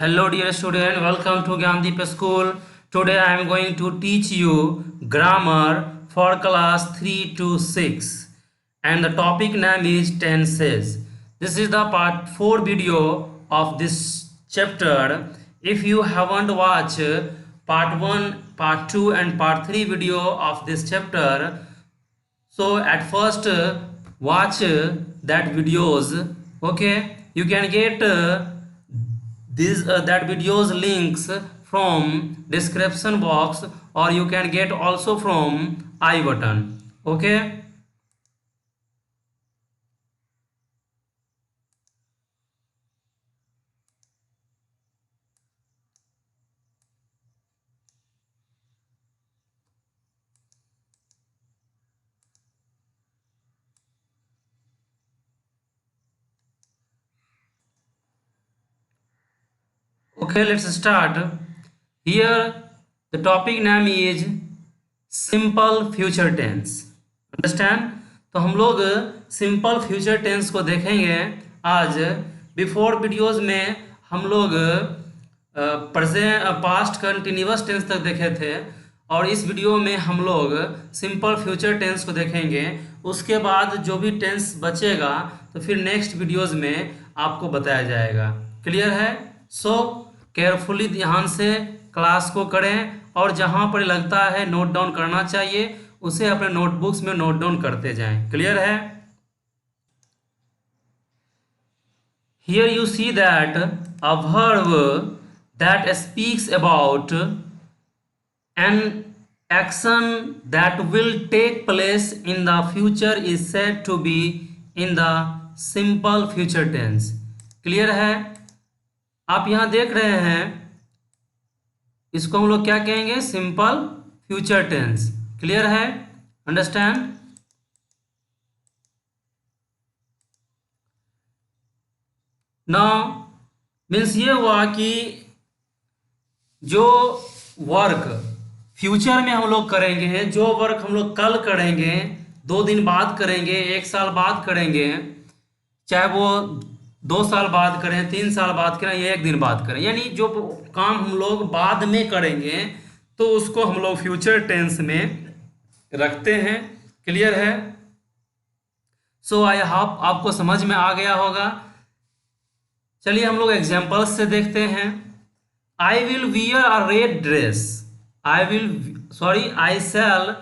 Hello dear student, welcome to Gyandeep School. Today I am going to teach you grammar for class 3 to 6 and the topic name is tenses. This is the part 4 video of this chapter. If you haven't watched part 1, part 2 and part 3 video of this chapter, so at first watch that videos. Okay, you can get these that videos links from description box, or you can get also from I button. Okay, okay, let's start. Here the topic name is simple future tense. Understand. तो हम लोग simple future tense को देखेंगे आज. Before videos में हम लोग present past continuous tense तक देखे थे, और इस वीडियो में हम लोग सिंपल फ्यूचर टेंस को देखेंगे. उसके बाद जो भी टेंस बचेगा तो फिर नेक्स्ट वीडियोस में आपको बताया जाएगा. क्लियर है? सो केयरफुली ध्यान से क्लास को करें, और जहां पर लगता है नोट डाउन करना चाहिए उसे अपने नोटबुक्स में नोट डाउन करते जाएं. क्लियर है? Here you see that a verb that speaks about an action that will take place in the future is said to be in the simple future tense. Clear है? आप यहां देख रहे हैं, इसको हम लोग क्या कहेंगे? Simple future tense. क्लियर है? अंडरस्टैंड. नाउ मीन्स ये हुआ कि जो वर्क फ्यूचर में हम लोग करेंगे, जो वर्क हम लोग कल करेंगे, 2 दिन बाद करेंगे, 1 साल बाद करेंगे, चाहे वो 2 साल बाद करें, 3 साल बाद करें या 1 दिन बाद करें, यानी जो काम हम लोग बाद में करेंगे तो उसको हम लोग फ्यूचर टेंस में रखते हैं. क्लियर है? सो आई होप आपको समझ में आ गया होगा. चलिए हम लोग एग्जाम्पल्स से देखते हैं. I will wear a red dress. I shall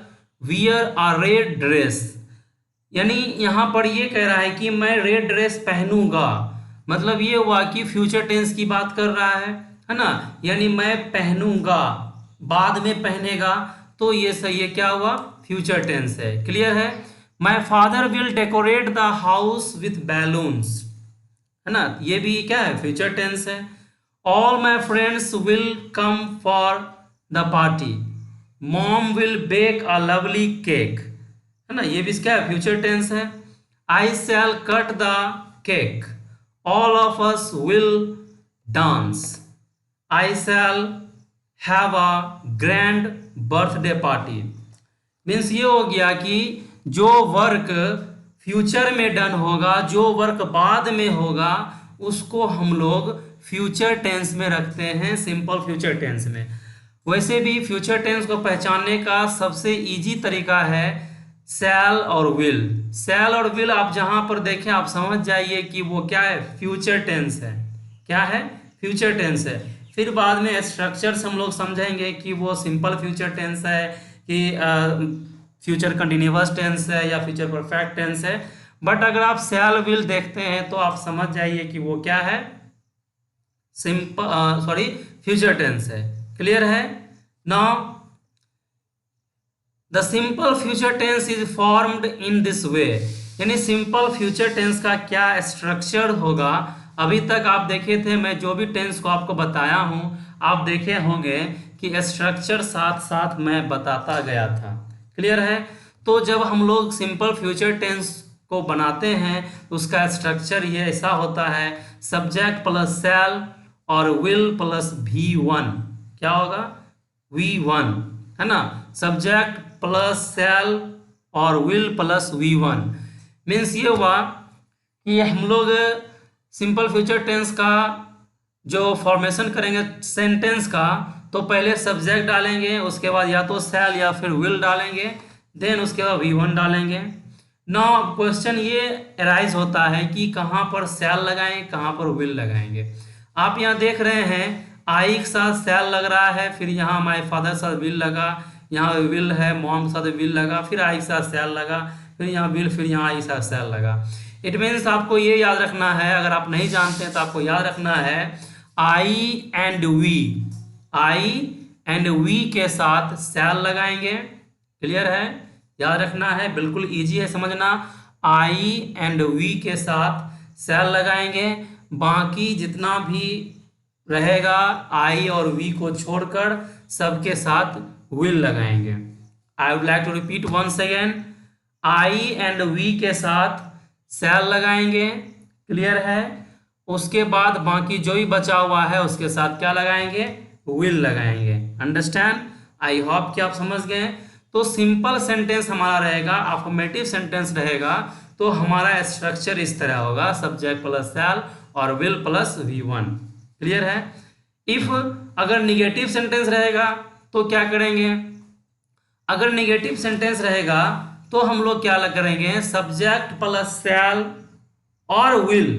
wear a red dress. यानी यहाँ पर ये कह रहा है कि मैं रेड ड्रेस पहनूंगा. मतलब ये हुआ कि फ्यूचर टेंस की बात कर रहा है ना. यानी मैं पहनूंगा, बाद में पहनेगा, तो ये सही है. क्या हुआ? फ्यूचर टेंस है. क्लियर है? My father will decorate the house with balloons, है ना. ये भी क्या है? फ्यूचर टेंस है. All my friends will come for the party. Mom will bake a lovely cake, है ना. ये भी क्या है? फ्यूचर टेंस है. I shall cut the cake. All of us will dance. I shall have a grand birthday party. Means ये हो गया कि जो वर्क फ्यूचर में डन होगा, जो वर्क बाद में होगा, उसको हम लोग फ्यूचर टेंस में रखते हैं, सिंपल फ्यूचर टेंस में. वैसे भी फ्यूचर टेंस को पहचानने का सबसे इजी तरीका है शैल और विल. शैल और विल आप जहां पर देखें आप समझ जाइए कि वो क्या है? फ्यूचर टेंस है. क्या है? फ्यूचर टेंस है. फिर बाद में स्ट्रक्चर्स हम लोग समझेंगे कि वो सिंपल फ्यूचर टेंस है कि फ्यूचर कंटिन्यूअस टेंस है या फ्यूचर परफेक्ट टेंस है. बट अगर आप शैल विल देखते हैं तो आप समझ जाइए कि वो क्या है? फ्यूचर टेंस है. क्लियर है? Now the simple future tense is formed in this way. यानी सिंपल फ्यूचर टेंस का क्या स्ट्रक्चर होगा? अभी तक आप देखे थे, मैं जो भी टेंस को आपको बताया हूं आप देखे होंगे कि स्ट्रक्चर साथ साथ मैं बताता गया था. क्लियर है? तो जब हम लोग सिंपल फ्यूचर टेंस को बनाते हैं तो उसका स्ट्रक्चर ये ऐसा होता है: सब्जेक्ट प्लस शैल और विल प्लस V1. क्या होगा? V1, है ना. सब्जेक्ट प्लस शैल और विल प्लस V1. मीन्स ये हुआ कि हम लोग सिंपल फ्यूचर टेंस का जो फॉर्मेशन करेंगे सेंटेंस का, तो पहले सब्जेक्ट डालेंगे, उसके बाद या तो शैल या फिर विल डालेंगे, देन उसके बाद V1 डालेंगे। नाउ क्वेश्चन ये अराइज होता है कि कहाँ पर शैल लगाएंगे, कहाँ पर विल लगाएंगे। आप यहाँ देख रहे हैं आई के साथ शैल लग रहा है, फिर यहाँ माय फादर के साथ विल लगा, यहाँ विल है, मॉम के साथ विल लगा, फिर आई के साथ शैल लगा, फिर यहाँ विल, फिर यहाँ आई के साथ शैल लगा। इट मीन्स आपको ये याद रखना है, अगर आप नहीं जानते हैं तो आपको याद रखना है आई एंड वी के साथ शैल लगाएंगे। क्लियर है, याद रखना है, बिल्कुल इजी है समझना। आई एंड वी के साथ शैल लगाएंगे, बाकी जितना भी रहेगा आई और वी को छोड़कर सबके साथ विल लगाएंगे। I would like to repeat once again, I and we के साथ शैल लगाएंगे। क्लियर है, उसके बाद बाकी जो भी बचा हुआ है उसके साथ क्या लगाएंगे, विल लगाएंगे। अंडरस्टैंड, आई होप कि आप समझ गए। तो सिंपल सेंटेंस हमारा रहेगा, अफर्मेटिव सेंटेंस रहेगा, तो हमारा स्ट्रक्चर इस तरह होगा, सब्जेक्ट प्लस शैल और विल प्लस V1। क्लियर है। इफ अगर निगेटिव सेंटेंस रहेगा तो क्या करेंगे, अगर निगेटिव सेंटेंस रहेगा तो हम लोग क्या करेंगे, सब्जेक्ट प्लस शैल और विल,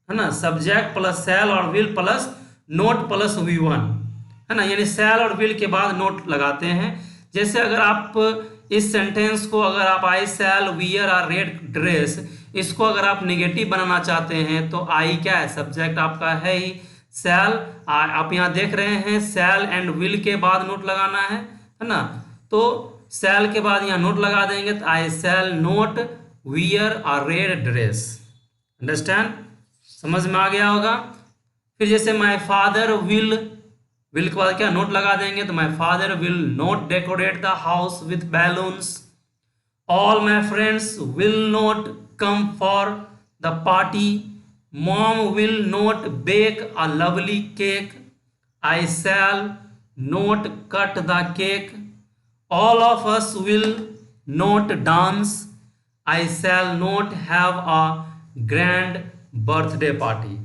है ना, सब्जेक्ट प्लस शैल और will plus note plus V1, है ना, यानी शैल और विल के बाद नोट लगाते हैं। जैसे अगर आप इस सेंटेंस को, अगर आप आई shall wear a red dress, इसको अगर आप नेगेटिव बनाना चाहते हैं तो आई क्या है, सब्जेक्ट आपका है ही, शैल आप यहाँ देख रहे हैं शैल एंड विल के बाद नोट लगाना है ना, तो शैल के बाद यहाँ नोट लगा देंगे, तो I shall not wear a red dress. Understand, समझ में आ गया होगा। फिर जैसे माय फादर विल के बाद क्या नोट लगा देंगे, तो my father will not decorate the house with balloons, all my friends will not come for the party, mom will not bake a lovely cake, I shall not cut the cake, all of us will not dance, I shall not have a grand birthday party.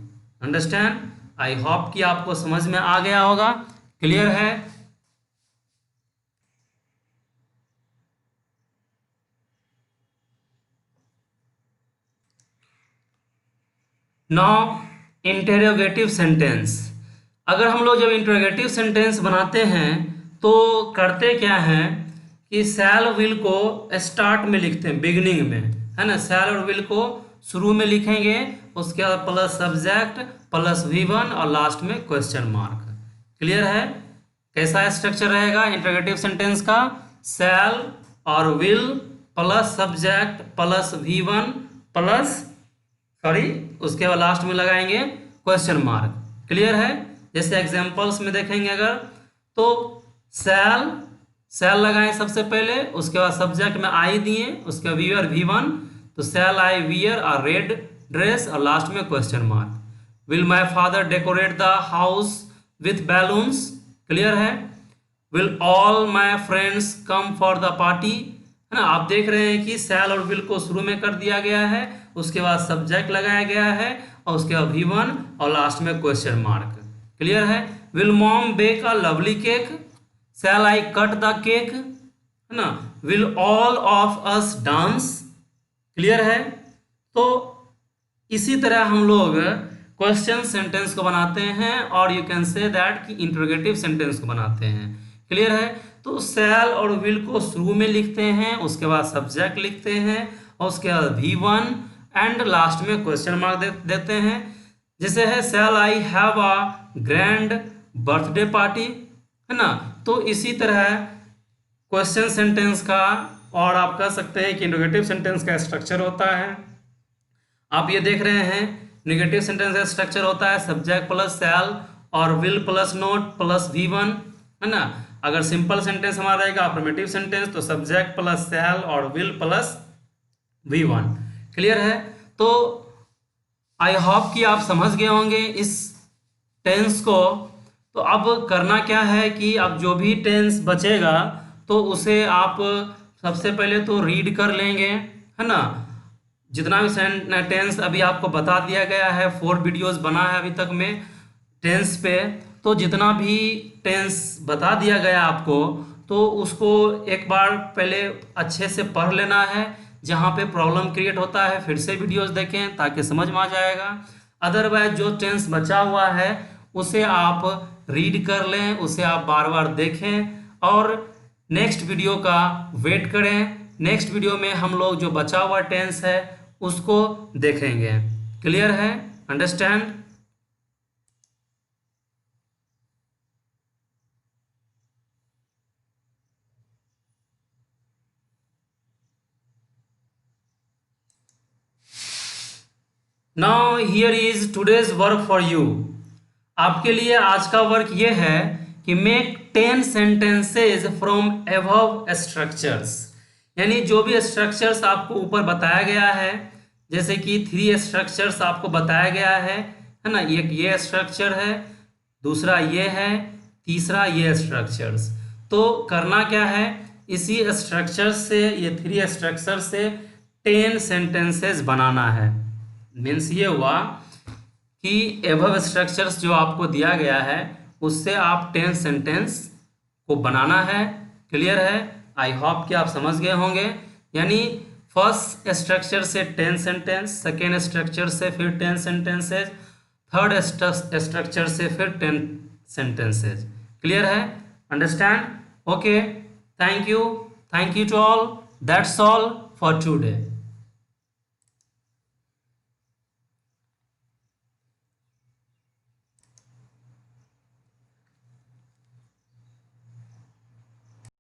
Understand, I hope कि आपको समझ में आ गया होगा। Clear है। Now interrogative sentence, अगर हम लोग जब इंटरोगेटिव सेंटेंस बनाते हैं तो करते क्या है कि शैल विल को स्टार्ट में लिखते हैं, बिगिनिंग में, है ना, शैल और विल को शुरू में लिखेंगे, उसके बाद प्लस सब्जेक्ट प्लस V1 और लास्ट में क्वेश्चन मार्क। क्लियर है, कैसा स्ट्रक्चर रहेगा इंटरोगेटिव सेंटेंस का, शैल और will plus subject plus V1 plus उसके बाद लास्ट में लगाएंगे क्वेश्चन मार्क। क्लियर है। जैसे एग्जांपल्स में देखेंगे अगर, तो शैल लगाएं सबसे पहले, उसके बाद सब्जेक्ट में आई दिए, उसके बाद वियर V1, तो shall I wear a red dress और लास्ट में question mark. Will my father decorate the house with balloons. Clear है। Will all my friends come for the party, है ना, आप देख रहे हैं कि शैल और विल को शुरू में कर दिया गया है, उसके बाद सब्जेक्ट लगाया गया है और उसके बाद V1 और लास्ट में क्वेश्चन मार्क। क्लियर है। Will mom bake a lovely cake, shall I cut the cake, है ना, will all of us dance. Clear है। तो इसी तरह हम लोग क्वेश्चन सेंटेंस को बनाते हैं और यू कैन से दैट कि इंटरोगेटिव सेंटेंस को बनाते हैं। क्लियर है। तो शैल और विल को शुरू में लिखते हैं, उसके बाद सब्जेक्ट लिखते हैं और उसके बाद V1 एंड लास्ट में क्वेश्चन मार्क देते हैं। जैसे है shall I have a grand birthday party, है ना। तो इसी तरह क्वेश्चन सेंटेंस का और आप कह सकते हैं कि इंटरोगेटिव सेंटेंस का स्ट्रक्चर होता है। आप ये देख रहे हैं नेगेटिव सेंटेंस का स्ट्रक्चर होता है सब्जेक्ट प्लस शैल और will plus note plus V1, है ना। अगर सिंपल सेंटेंस हमारा रहेगा अफर्मेटिव सेंटेंस तो सब्जेक्ट प्लस शैल और विल प्लस V1। क्लियर है। तो आई होप कि आप समझ गए होंगे इस टेंस को। तो अब करना क्या है कि अब जो भी टेंस बचेगा तो उसे आप सबसे पहले तो रीड कर लेंगे, है ना। जितना भी टेंस अभी आपको बता दिया गया है, 4 वीडियोस बना है अभी तक में टेंस पे। तो जितना भी टेंस बता दिया गया आपको, तो उसको एक बार पहले अच्छे से पढ़ लेना है। जहाँ पे प्रॉब्लम क्रिएट होता है फिर से वीडियोस देखें ताकि समझ में आ जाएगा। अदरवाइज जो टेंस बचा हुआ है उसे आप रीड कर लें, उसे आप बार बार देखें और नेक्स्ट वीडियो का वेट करें। नेक्स्ट वीडियो में हम लोग जो बचा हुआ टेंस है उसको देखेंगे। क्लियर है? Understand? Now here is today's work for you. आपके लिए आज का वर्क ये है कि make 10 sentences from above structures. यानी जो भी स्ट्रक्चर्स आपको ऊपर बताया गया है, जैसे कि 3 स्ट्रक्चर्स आपको बताया गया है ना। एक ये स्ट्रक्चर है, दूसरा ये है, तीसरा ये स्ट्रक्चर्स। तो करना क्या है, इसी स्ट्रक्चर से, ये 3 स्ट्रक्चर से 10 सेंटेंसेस बनाना है। मीन्स ये हुआ कि एबव स्ट्रक्चर्स जो आपको दिया गया है उससे आप 10 सेंटेंस को बनाना है। क्लियर है? आई होप कि आप समझ गए होंगे। यानी फर्स्ट स्ट्रक्चर से 10 सेंटेंस, सेकेंड स्ट्रक्चर से फिर 10 सेंटेंसेज, थर्ड स्ट्रक्चर से फिर 10 सेंटेंसेज। क्लियर है? Understand? Okay, thank you to all. That's all for today.